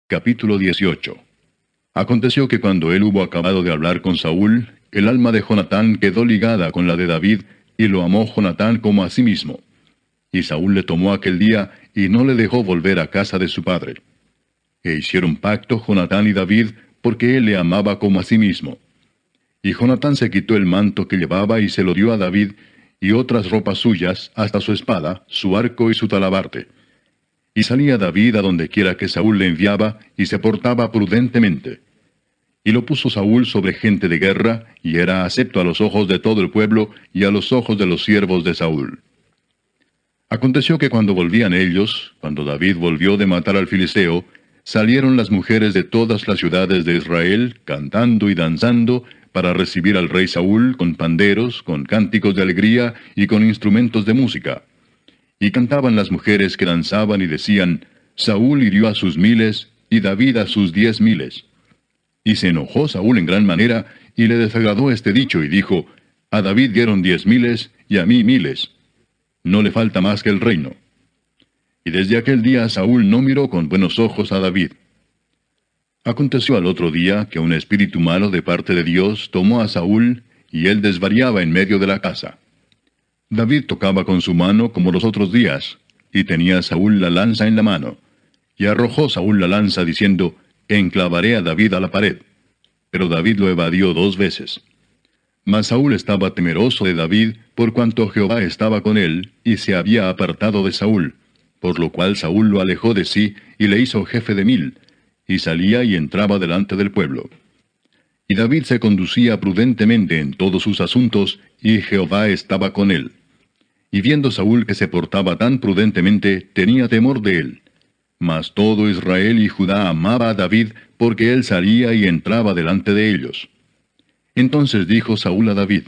Capítulo 18. Aconteció que cuando él hubo acabado de hablar con Saúl, el alma de Jonatán quedó ligada con la de David, y lo amó Jonatán como a sí mismo. Y Saúl le tomó aquel día, y no le dejó volver a casa de su padre. E hicieron pacto Jonatán y David, porque él le amaba como a sí mismo. Y Jonatán se quitó el manto que llevaba y se lo dio a David, y otras ropas suyas, hasta su espada, su arco y su talabarte. Y salía David a donde quiera que Saúl le enviaba, y se portaba prudentemente. Y lo puso Saúl sobre gente de guerra, y era acepto a los ojos de todo el pueblo, y a los ojos de los siervos de Saúl. Aconteció que cuando volvían ellos, cuando David volvió de matar al filisteo, salieron las mujeres de todas las ciudades de Israel, cantando y danzando, para recibir al rey Saúl con panderos, con cánticos de alegría y con instrumentos de música. Y cantaban las mujeres que danzaban y decían, Saúl hirió a sus 1000, y David a sus 10,000. Y se enojó Saúl en gran manera, y le desagradó este dicho, y dijo, a David dieron 10,000, y a mí 1000. No le falta más que el reino. Y desde aquel día Saúl no miró con buenos ojos a David. Aconteció al otro día que un espíritu malo de parte de Dios tomó a Saúl, y él desvariaba en medio de la casa. David tocaba con su mano como los otros días, y tenía Saúl la lanza en la mano. Y arrojó Saúl la lanza diciendo, enclavaré a David a la pared. Pero David lo evadió 2 veces. Mas Saúl estaba temeroso de David, por cuanto Jehová estaba con él, y se había apartado de Saúl, por lo cual Saúl lo alejó de sí, y le hizo jefe de 1000, y salía y entraba delante del pueblo. Y David se conducía prudentemente en todos sus asuntos, y Jehová estaba con él. Y viendo Saúl que se portaba tan prudentemente, tenía temor de él. Mas todo Israel y Judá amaba a David, porque él salía y entraba delante de ellos. Entonces dijo Saúl a David,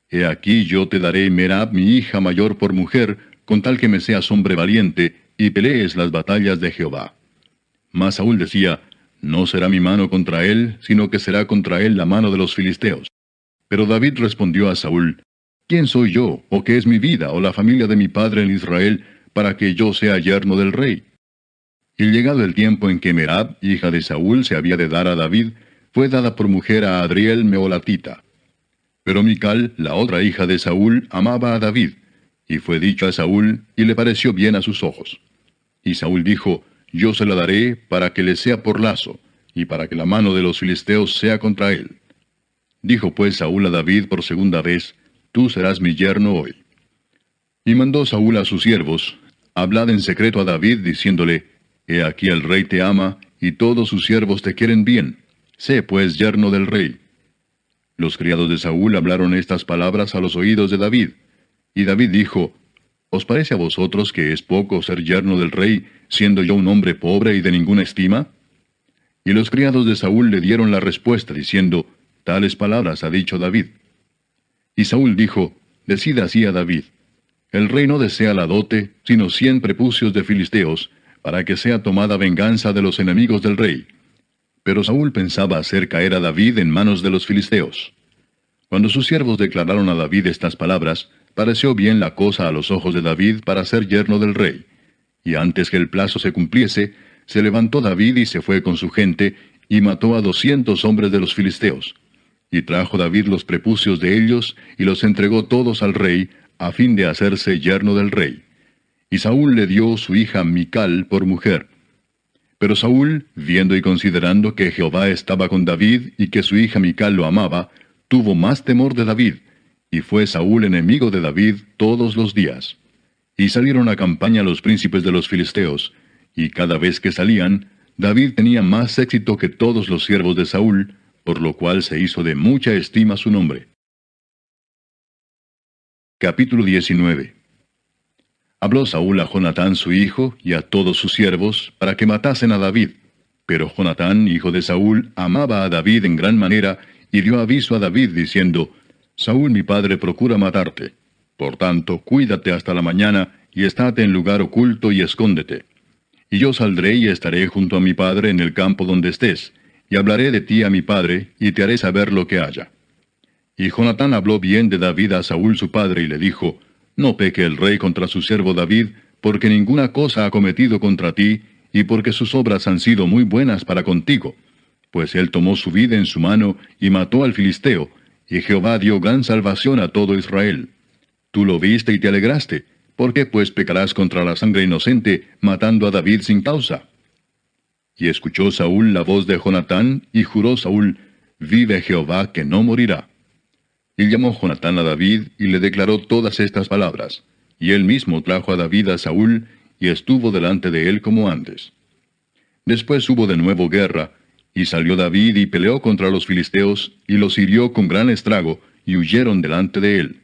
He aquí yo te daré Merab mi hija mayor por mujer, con tal que me seas hombre valiente, y pelees las batallas de Jehová. Mas Saúl decía, No será mi mano contra él, sino que será contra él la mano de los filisteos. Pero David respondió a Saúl, ¿Quién soy yo, o qué es mi vida, o la familia de mi padre en Israel, para que yo sea yerno del rey? Y llegado el tiempo en que Merab, hija de Saúl, se había de dar a David, fue dada por mujer a Adriel Meolatita. Pero Mical, la otra hija de Saúl, amaba a David, y fue dicho a Saúl, y le pareció bien a sus ojos. Y Saúl dijo, Yo se la daré para que le sea por lazo, y para que la mano de los filisteos sea contra él. Dijo pues Saúl a David por segunda vez, Tú serás mi yerno hoy. Y mandó Saúl a sus siervos, Hablad en secreto a David, diciéndole, He aquí el rey te ama, y todos sus siervos te quieren bien. Sé pues yerno del rey. Los criados de Saúl hablaron estas palabras a los oídos de David. Y David dijo, ¿Os parece a vosotros que es poco ser yerno del rey, siendo yo un hombre pobre y de ninguna estima? Y los criados de Saúl le dieron la respuesta, diciendo, Tales palabras ha dicho David. Y Saúl dijo, Decid así a David, el rey no desea la dote, sino 100 prepucios de filisteos, para que sea tomada venganza de los enemigos del rey. Pero Saúl pensaba hacer caer a David en manos de los filisteos. Cuando sus siervos declararon a David estas palabras, pareció bien la cosa a los ojos de David para ser yerno del rey. Y antes que el plazo se cumpliese, se levantó David y se fue con su gente, y mató a 200 hombres de los filisteos. Y trajo David los prepucios de ellos, y los entregó todos al rey, a fin de hacerse yerno del rey. Y Saúl le dio su hija Mical por mujer. Pero Saúl, viendo y considerando que Jehová estaba con David, y que su hija Mical lo amaba, tuvo más temor de David, y fue Saúl enemigo de David todos los días. Y salieron a campaña los príncipes de los filisteos, y cada vez que salían, David tenía más éxito que todos los siervos de Saúl, por lo cual se hizo de mucha estima su nombre. Capítulo 19. Habló Saúl a Jonatán su hijo, y a todos sus siervos, para que matasen a David. Pero Jonatán, hijo de Saúl, amaba a David en gran manera, y dio aviso a David, diciendo, Saúl mi padre procura matarte. Por tanto, cuídate hasta la mañana, y estate en lugar oculto y escóndete. Y yo saldré y estaré junto a mi padre en el campo donde estés, y hablaré de ti a mi padre, y te haré saber lo que haya. Y Jonatán habló bien de David a Saúl su padre, y le dijo, No peque el rey contra su siervo David, porque ninguna cosa ha cometido contra ti, y porque sus obras han sido muy buenas para contigo. Pues él tomó su vida en su mano y mató al filisteo, y Jehová dio gran salvación a todo Israel. Tú lo viste y te alegraste. ¿Por qué pues pecarás contra la sangre inocente, matando a David sin causa? Y escuchó Saúl la voz de Jonatán, y juró Saúl, vive Jehová que no morirá. Y llamó Jonatán a David, y le declaró todas estas palabras. Y él mismo trajo a David a Saúl, y estuvo delante de él como antes. Después hubo de nuevo guerra, y salió David y peleó contra los filisteos, y los hirió con gran estrago, y huyeron delante de él.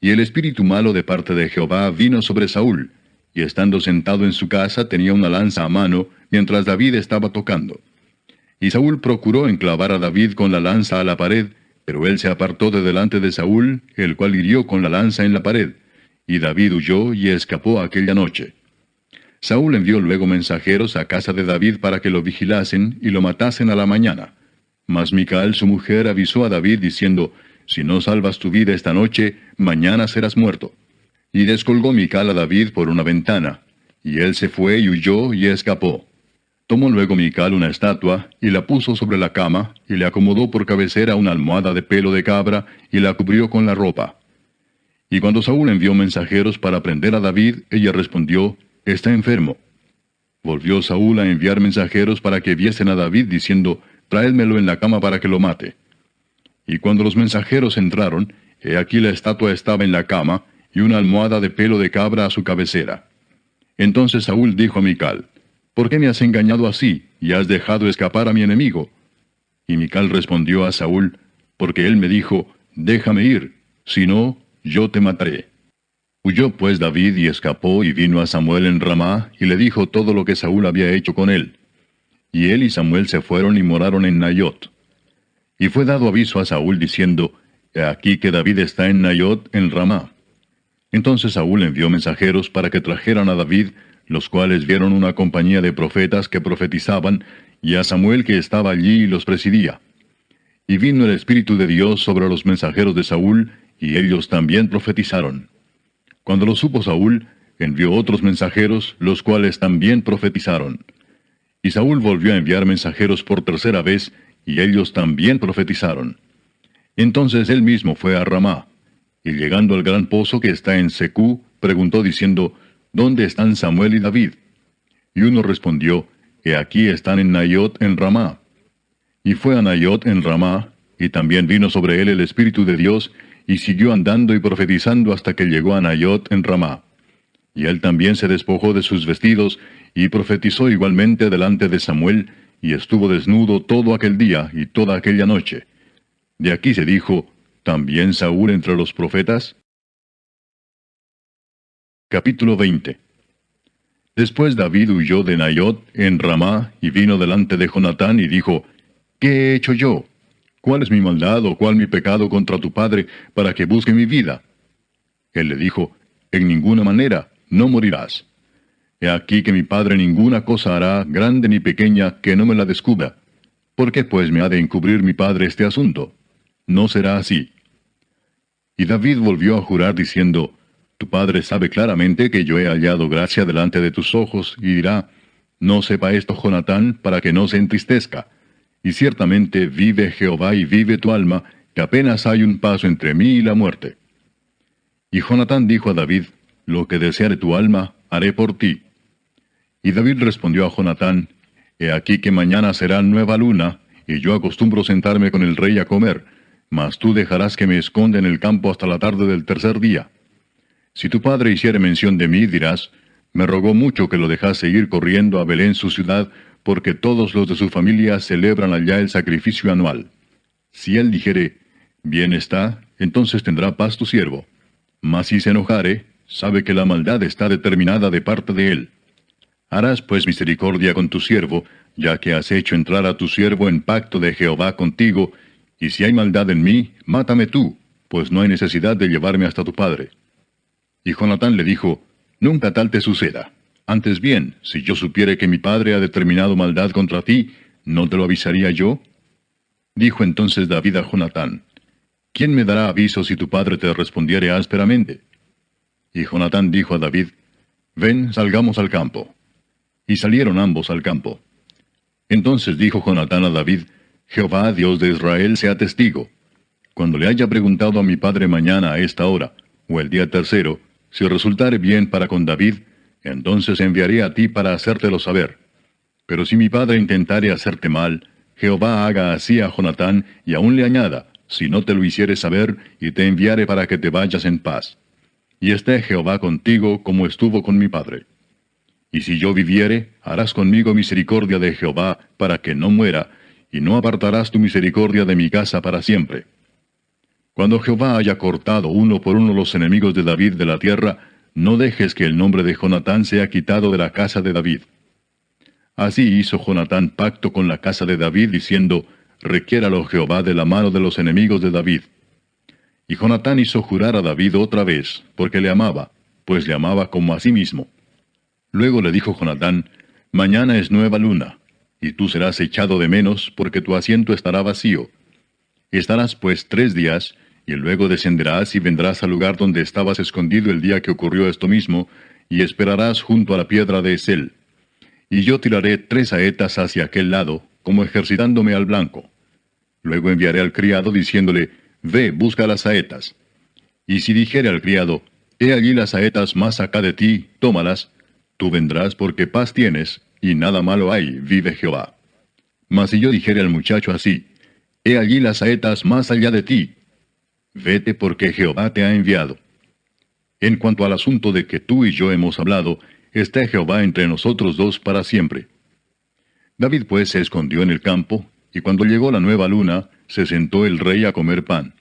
Y el espíritu malo de parte de Jehová vino sobre Saúl, y estando sentado en su casa tenía una lanza a mano, mientras David estaba tocando. Y Saúl procuró enclavar a David con la lanza a la pared, pero él se apartó de delante de Saúl, el cual hirió con la lanza en la pared, y David huyó y escapó aquella noche. Saúl envió luego mensajeros a casa de David para que lo vigilasen y lo matasen a la mañana. Mas Mical su mujer avisó a David diciendo, si no salvas tu vida esta noche, mañana serás muerto. Y descolgó Mical a David por una ventana, y él se fue y huyó y escapó. Tomó luego Mical una estatua, y la puso sobre la cama, y le acomodó por cabecera una almohada de pelo de cabra, y la cubrió con la ropa. Y cuando Saúl envió mensajeros para prender a David, ella respondió, está enfermo. Volvió Saúl a enviar mensajeros para que viesen a David, diciendo, tráedmelo en la cama para que lo mate. Y cuando los mensajeros entraron, he aquí la estatua estaba en la cama, y una almohada de pelo de cabra a su cabecera. Entonces Saúl dijo a Mical, ¿por qué me has engañado así, y has dejado escapar a mi enemigo? Y Mical respondió a Saúl, porque él me dijo, déjame ir, si no, yo te mataré. Huyó pues David y escapó y vino a Samuel en Ramá, y le dijo todo lo que Saúl había hecho con él. Y él y Samuel se fueron y moraron en Nayot. Y fue dado aviso a Saúl diciendo, he aquí que David está en Nayot en Ramá. Entonces Saúl envió mensajeros para que trajeran a David, los cuales vieron una compañía de profetas que profetizaban, y a Samuel que estaba allí y los presidía. Y vino el Espíritu de Dios sobre los mensajeros de Saúl, y ellos también profetizaron. Cuando lo supo Saúl, envió otros mensajeros, los cuales también profetizaron. Y Saúl volvió a enviar mensajeros por tercera vez, y ellos también profetizaron. Entonces él mismo fue a Ramá, y llegando al gran pozo que está en Secú, preguntó diciendo, ¿dónde están Samuel y David? Y uno respondió, he aquí están en Nayot en Ramá. Y fue a Nayot en Ramá, y también vino sobre él el Espíritu de Dios, y siguió andando y profetizando hasta que llegó a Nayot en Ramá. Y él también se despojó de sus vestidos, y profetizó igualmente delante de Samuel, y estuvo desnudo todo aquel día y toda aquella noche. De aquí se dijo, ¿también Saúl entre los profetas? Capítulo 20. Después David huyó de Nayot en Ramá, y vino delante de Jonatán, y dijo, ¿qué he hecho yo? ¿Cuál es mi maldad o cuál mi pecado contra tu padre, para que busque mi vida? Él le dijo, en ninguna manera, no morirás. He aquí que mi padre ninguna cosa hará, grande ni pequeña, que no me la descubra. ¿Por qué pues me ha de encubrir mi padre este asunto? No será así. Y David volvió a jurar diciendo, tu padre sabe claramente que yo he hallado gracia delante de tus ojos, y dirá, no sepa esto Jonatán, para que no se entristezca. Y ciertamente vive Jehová y vive tu alma, que apenas hay un paso entre mí y la muerte. Y Jonatán dijo a David, lo que deseare tu alma, haré por ti. Y David respondió a Jonatán, he aquí que mañana será nueva luna, y yo acostumbro sentarme con el rey a comer, mas tú dejarás que me esconda en el campo hasta la tarde del tercer día. Si tu padre hiciere mención de mí, dirás, me rogó mucho que lo dejase ir corriendo a Belén su ciudad, porque todos los de su familia celebran allá el sacrificio anual. Si él dijere, bien está, entonces tendrá paz tu siervo. Mas si se enojare, sabe que la maldad está determinada de parte de él. Harás pues misericordia con tu siervo, ya que has hecho entrar a tu siervo en pacto de Jehová contigo, y si hay maldad en mí, mátame tú, pues no hay necesidad de llevarme hasta tu padre. Y Jonatán le dijo, nunca tal te suceda. Antes bien, si yo supiere que mi padre ha determinado maldad contra ti, ¿no te lo avisaría yo? Dijo entonces David a Jonatán, ¿quién me dará aviso si tu padre te respondiere ásperamente? Y Jonatán dijo a David, ven, salgamos al campo. Y salieron ambos al campo. Entonces dijo Jonatán a David, Jehová, Dios de Israel, sea testigo. Cuando le haya preguntado a mi padre mañana a esta hora, o el día tercero, si resultare bien para con David, entonces enviaré a ti para hacértelo saber. Pero si mi padre intentare hacerte mal, Jehová haga así a Jonatán, y aún le añada, si no te lo hiciere saber, y te enviare para que te vayas en paz. Y esté Jehová contigo como estuvo con mi padre. Y si yo viviere, harás conmigo misericordia de Jehová, para que no muera, y no apartarás tu misericordia de mi casa para siempre. Cuando Jehová haya cortado uno por uno los enemigos de David de la tierra, no dejes que el nombre de Jonatán sea quitado de la casa de David. Así hizo Jonatán pacto con la casa de David, diciendo, requiéralo Jehová de la mano de los enemigos de David. Y Jonatán hizo jurar a David otra vez, porque le amaba, pues le amaba como a sí mismo. Luego le dijo Jonatán, mañana es nueva luna, y tú serás echado de menos, porque tu asiento estará vacío. Estarás pues 3 días, y luego descenderás y vendrás al lugar donde estabas escondido el día que ocurrió esto mismo, y esperarás junto a la piedra de Esel. Y yo tiraré 3 saetas hacia aquel lado, como ejercitándome al blanco. Luego enviaré al criado diciéndole, ve, busca las saetas. Y si dijere al criado, he allí las saetas más acá de ti, tómalas, tú vendrás porque paz tienes, y nada malo hay, vive Jehová. Mas si yo dijere al muchacho así, he allí las saetas más allá de ti, vete porque Jehová te ha enviado. En cuanto al asunto de que tú y yo hemos hablado, esté Jehová entre nosotros dos para siempre. David pues se escondió en el campo, y cuando llegó la nueva luna, se sentó el rey a comer pan.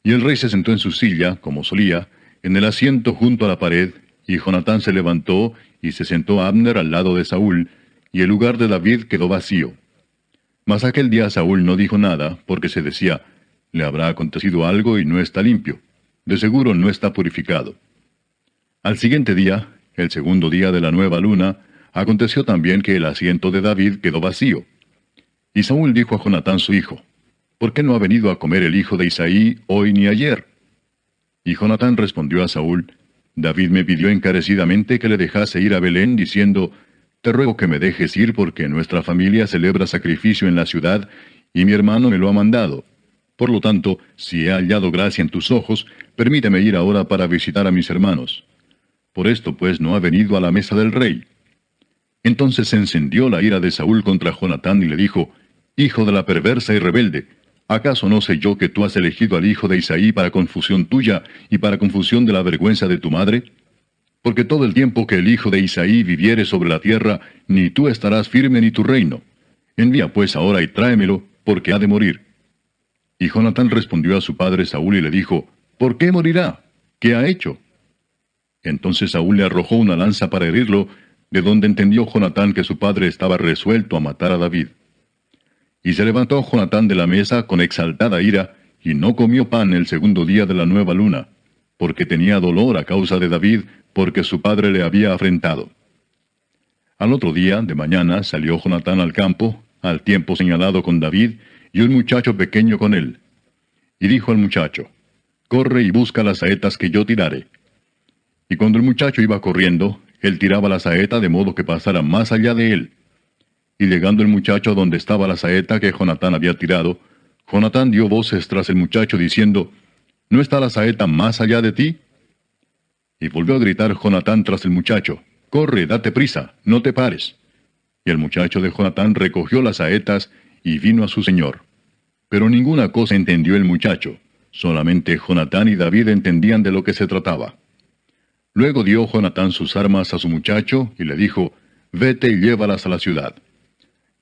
Y el rey se sentó en su silla, como solía, en el asiento junto a la pared, y Jonatán se levantó, y se sentó Abner al lado de Saúl, y el lugar de David quedó vacío. Mas aquel día Saúl no dijo nada, porque se decía, le habrá acontecido algo y no está limpio. De seguro no está purificado. Al siguiente día, el segundo día de la nueva luna, aconteció también que el asiento de David quedó vacío. Y Saúl dijo a Jonatán su hijo, ¿por qué no ha venido a comer el hijo de Isaí hoy ni ayer? Y Jonatán respondió a Saúl, David me pidió encarecidamente que le dejase ir a Belén, diciendo, te ruego que me dejes ir porque nuestra familia celebra sacrificio en la ciudad, y mi hermano me lo ha mandado. Por lo tanto, si he hallado gracia en tus ojos, permíteme ir ahora para visitar a mis hermanos. Por esto pues no ha venido a la mesa del rey. Entonces se encendió la ira de Saúl contra Jonatán y le dijo, hijo de la perversa y rebelde, ¿acaso no sé yo que tú has elegido al hijo de Isaí para confusión tuya y para confusión de la vergüenza de tu madre? Porque todo el tiempo que el hijo de Isaí viviere sobre la tierra, ni tú estarás firme ni tu reino. Envía pues ahora y tráemelo, porque ha de morir. Y Jonatán respondió a su padre Saúl y le dijo, ¿por qué morirá? ¿Qué ha hecho? Entonces Saúl le arrojó una lanza para herirlo, de donde entendió Jonatán que su padre estaba resuelto a matar a David. Y se levantó Jonatán de la mesa con exaltada ira, y no comió pan el segundo día de la nueva luna, porque tenía dolor a causa de David, porque su padre le había afrentado. Al otro día, de mañana, salió Jonatán al campo, al tiempo señalado con David, y un muchacho pequeño con él. Y dijo al muchacho, corre y busca las saetas que yo tirare. Y cuando el muchacho iba corriendo, él tiraba la saeta de modo que pasara más allá de él. Y llegando el muchacho a donde estaba la saeta que Jonatán había tirado, Jonatán dio voces tras el muchacho diciendo, ¿no está la saeta más allá de ti? Y volvió a gritar Jonatán tras el muchacho, corre, date prisa, no te pares. Y el muchacho de Jonatán recogió las saetas y vino a su señor. Pero ninguna cosa entendió el muchacho, solamente Jonatán y David entendían de lo que se trataba. Luego dio Jonatán sus armas a su muchacho y le dijo, vete y llévalas a la ciudad.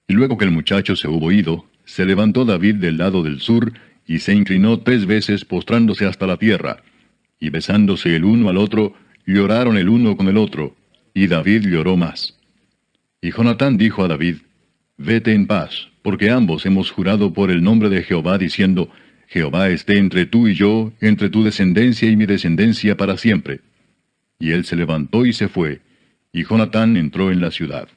Y luego que el muchacho se hubo ido, se levantó David del lado del sur, y se inclinó 3 veces postrándose hasta la tierra, y besándose el uno al otro, lloraron el uno con el otro, y David lloró más. Y Jonatán dijo a David, vete en paz, porque ambos hemos jurado por el nombre de Jehová, diciendo, Jehová esté entre tú y yo, entre tu descendencia y mi descendencia para siempre. Y él se levantó y se fue, y Jonatán entró en la ciudad.